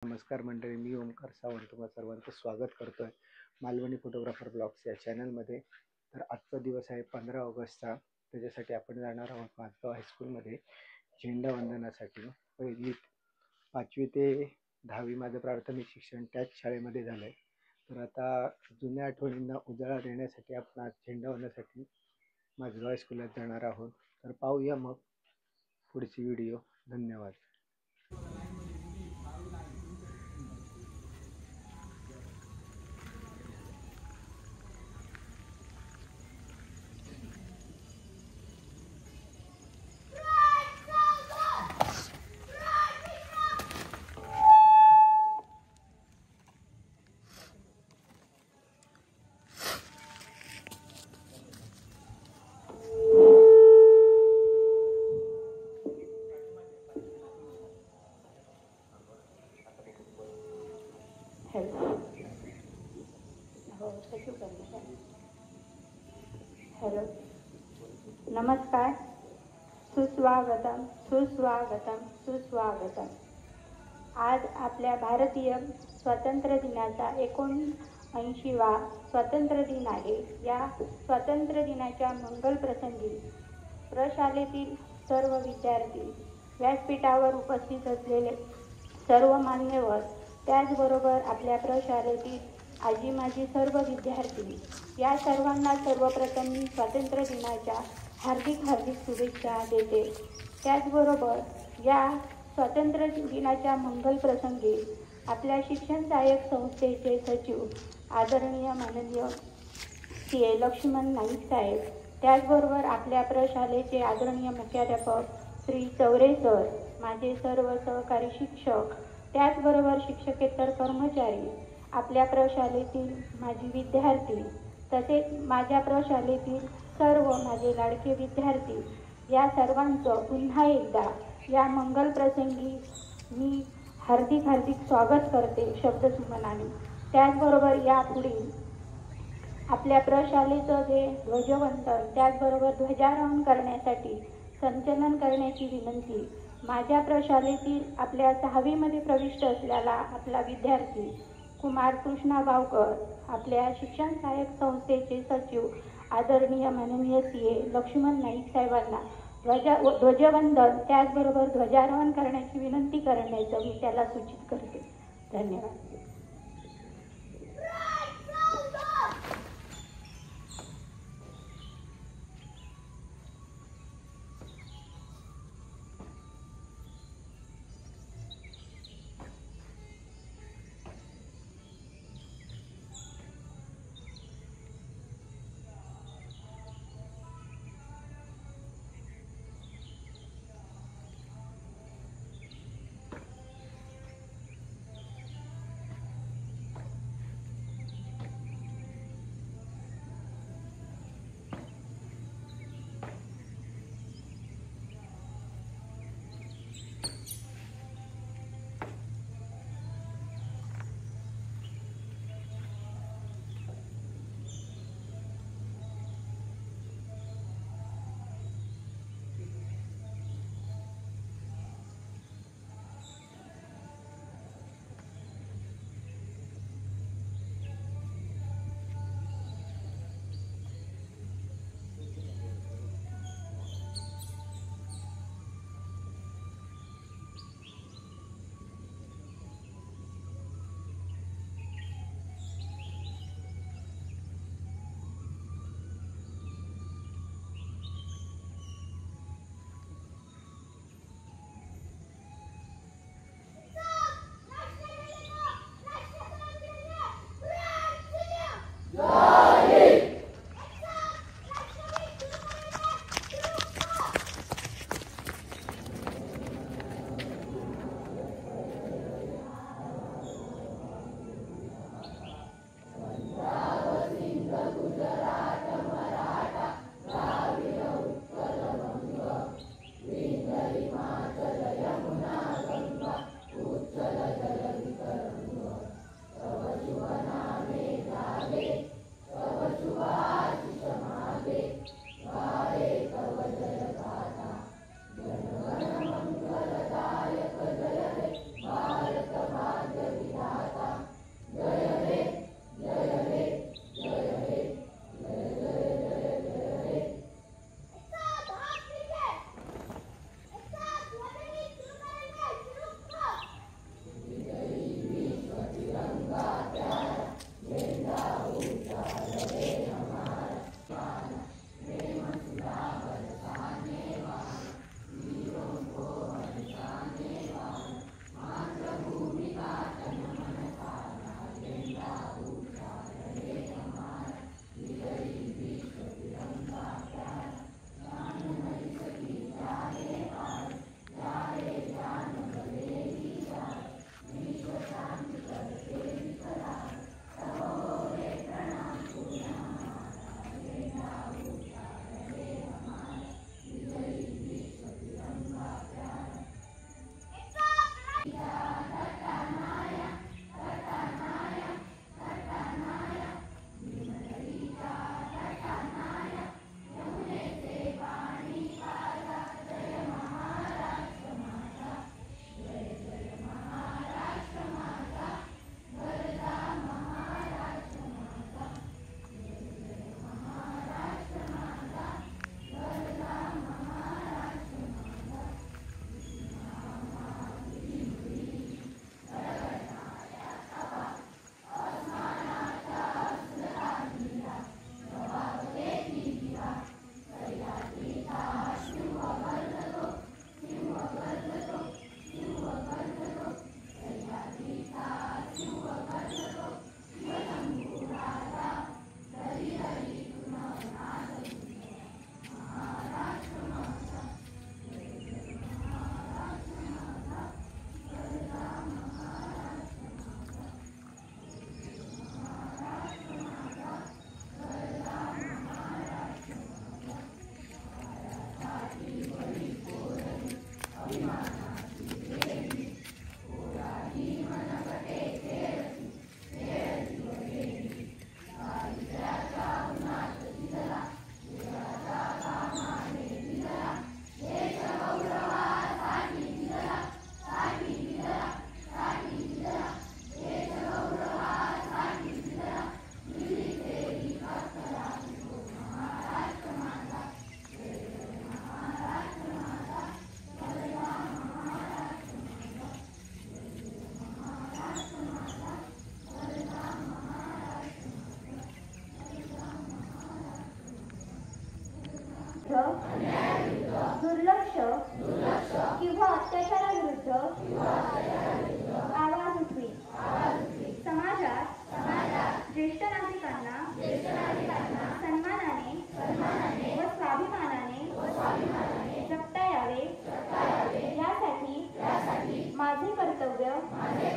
नमस्कार मंडळी, मी ओमकार सावंत तुम्हा सर्वांचं स्वागत करतोय मालवणी फोटोग्राफर ब्लॉग्स या चॅनलमध्ये. तर आजचा दिवस आहे 15 ऑगस्टचा. त्याच्यासाठी आपण जाणार आहोत माझगाव हायस्कूलमध्ये झेंडा वंदनासाठी. पहिली 5वी ते 10वी माझं प्राथमिक शिक्षण त्याच शाळेमध्ये झालं आहे. तर आता जुन्या आठवणींना उजाळा देण्यासाठी आपण आज झेंडा वंदनासाठी माझगाव हायस्कूलला जाणार आहोत. तर पाहूया मग पुढची व्हिडिओ. धन्यवाद. हॅलो, नमस्कार. सुस्वागतम सुस्वागतम सुस्वागतम. आज आपल्या भारतीय स्वातंत्र्य दिनाचा 79वा स्वातंत्र्य दिन आहे. या स्वातंत्र्य दिनाच्या मंगल प्रसंगी प्रशालेतील सर्व विद्यार्थी, व्यासपीठावर उपस्थित असलेले सर्व मान्यवर, त्याचबरोबर आपल्या प्रशालेतील आजी माजी सर्व विद्यार्थी, या सर्वांना सर्वप्रथम मी स्वातंत्र्य दिनाच्या हार्दिक शुभेच्छा देते. त्याचबरोबर या स्वातंत्र्य दिनाच्या मंगल प्रसंगी आपल्या शिक्षण सहाय्यक संस्थेचे सचिव आदरणीय माननीय CA लक्ष्मण नाईक साहेब, त्याचबरोबर आपल्या प्रशालेचे आदरणीय मुख्याध्यापक श्री चौरे सर, माझे सर्व सहकारी शिक्षक, त्याचबरोबर शिक्षकेतर कर्मचारी, आपल्या प्रशालेतील माजी विद्यार्थी, तसेच माझ्या प्रशालेतील सर्व माझे लाडके विद्यार्थी, या सर्वांचं पुन्हा एकदा या मंगल प्रसंगी मी हार्दिक स्वागत करते शब्दसुमनाने. त्याचबरोबर यापुढील आपल्या प्रशालेचं जे ध्वजवंदन, त्याचबरोबर ध्वजारोहण करण्यासाठी संचलन करण्याची विनंती माझ्या प्रशालेतील आपल्या 6वीमध्ये प्रविष्ट असलेला आपला विद्यार्थी कुमार कृष्णा गावकर, आपल्या शिक्षण सहाय्यक संस्थेचे सचिव आदरणीय माननीय CA लक्ष्मण नाईक साहेबांना ध्वजवंदन त्याचबरोबर ध्वजारोहण करण्याची विनंती करण्याचं मी त्याला सूचित करते. धन्यवाद.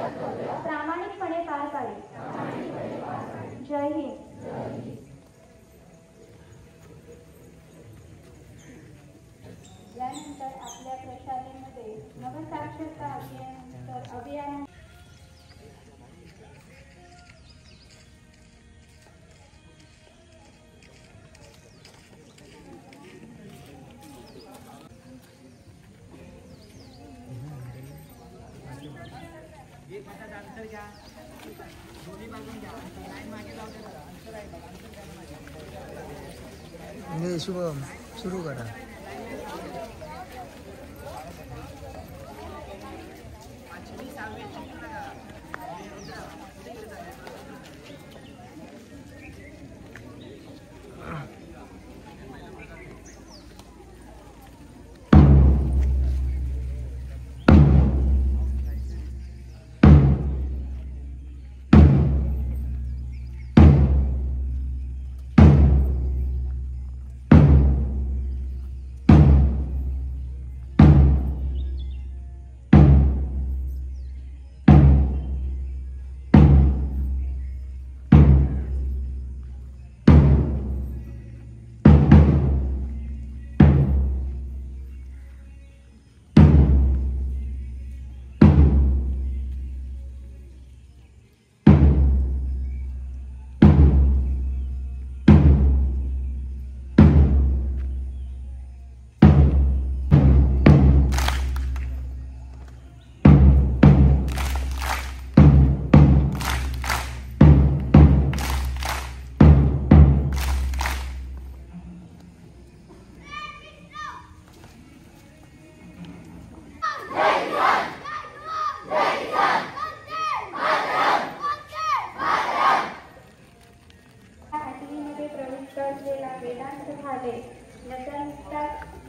प्रामाणिकपणे पार पाडेल. जय हिंद. यानंतर आपल्या प्रशालेमध्ये नवसाक्षरता अभियान शुभम सुरू करा.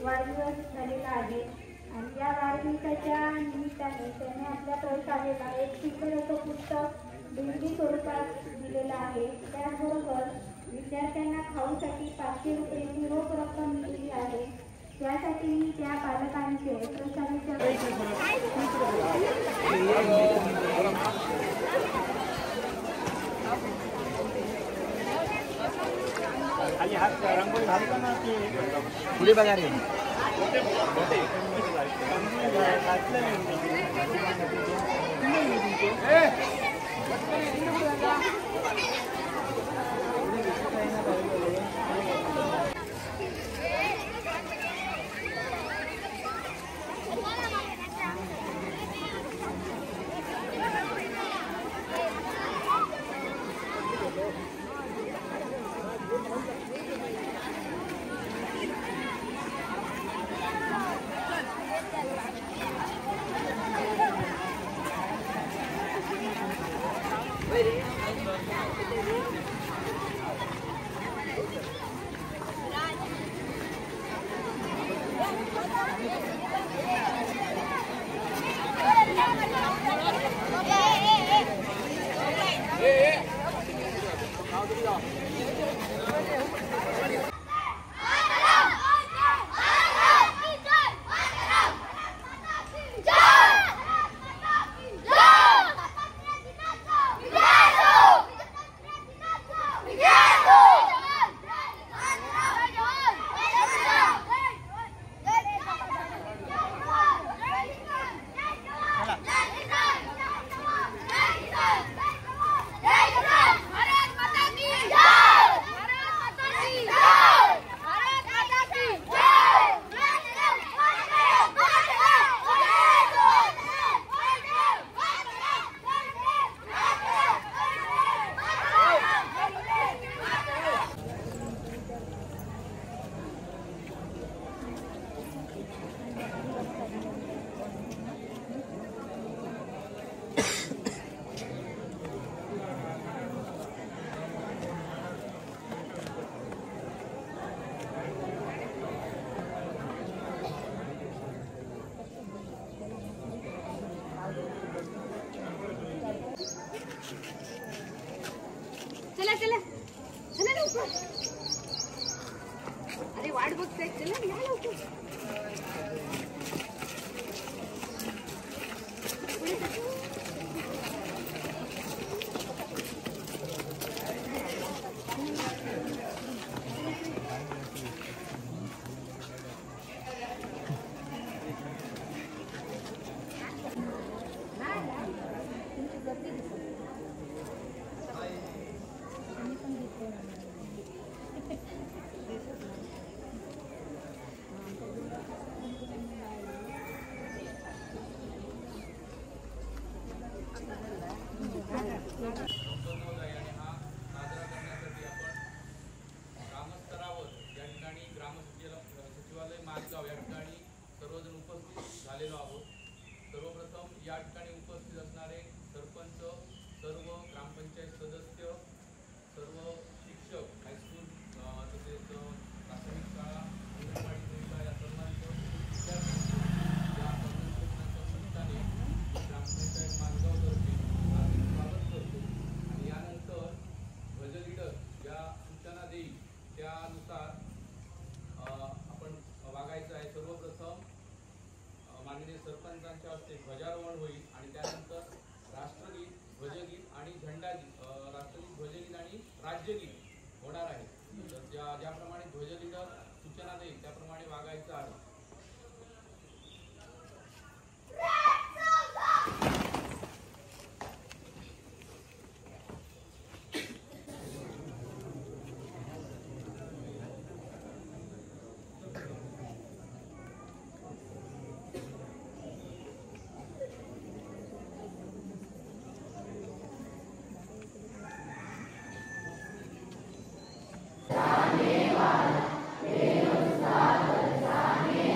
वाढदिवस झालेला आहे आणि या वाढदिवसाच्या निमित्ताने त्याने आपल्या प्रशालेला एक सुंदर असं पुस्तक देणगी स्वरूपात दिलेलं आहे. त्याचबरोबर विद्यार्थ्यांना खाऊसाठी 500 रुपयांची रोख रक्कम दिलेली आहे. त्यासाठी मी त्या पालकांचे प्रशालेच्या पुढे बघा रे. चला चला चला लवकर. अरे वाट बघताय, चला या लवकर. संपन्नोदय आणि हा साजरा करण्यासाठी आपण ग्रामस्तरावर या ठिकाणी सचिवालय माजगाव या ठिकाणी सर्वजण उपस्थित झालेलो आहोत. सर्वप्रथम या ठिकाणी उपस्थित असणारे सरपंच, सर्व ग्रामपंचायत सदस्य, सर्व शिक्षक, हायस्कूल तसेच प्राथमिक शाळा, अंगणवाडी सेविका या सर्वांचं विद्यार्थ्यांचं या स्वातंत्र्य निमित्ताने ग्रामपंचायत माजगावतर्फे हार्दिक स्वागत करतो. आणि यानंतर ध्वज लीडर या सूचना देईल त्यानुसार आपण वागायचं आहे. सर्वप्रथम माननीय सरपंचांच्या हस्ते ध्वजारोहण होईल आणि त्यानंतर राष्ट्रगीत, ध्वजगीत आणि झेंडागीत, राष्ट्रगीत, ध्वजगीत आणि राज्यगीत होणार आहे. तर ज्याप्रमाणे ध्वज लीडर सूचना देईल त्याप्रमाणे वागायचं आहे. जाने वाला बेरोजगार जाने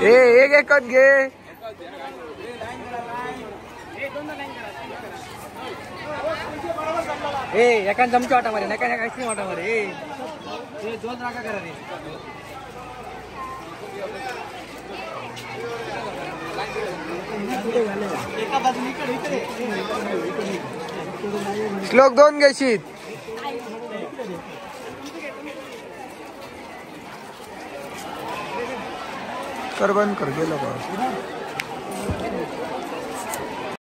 एक एकच घे. एका चमचा वाटा मारे नका काहीच वाटा मारे. दोन राखा करा रे. श्लोक 2 घेशीत. कर बंद कर गेलो का.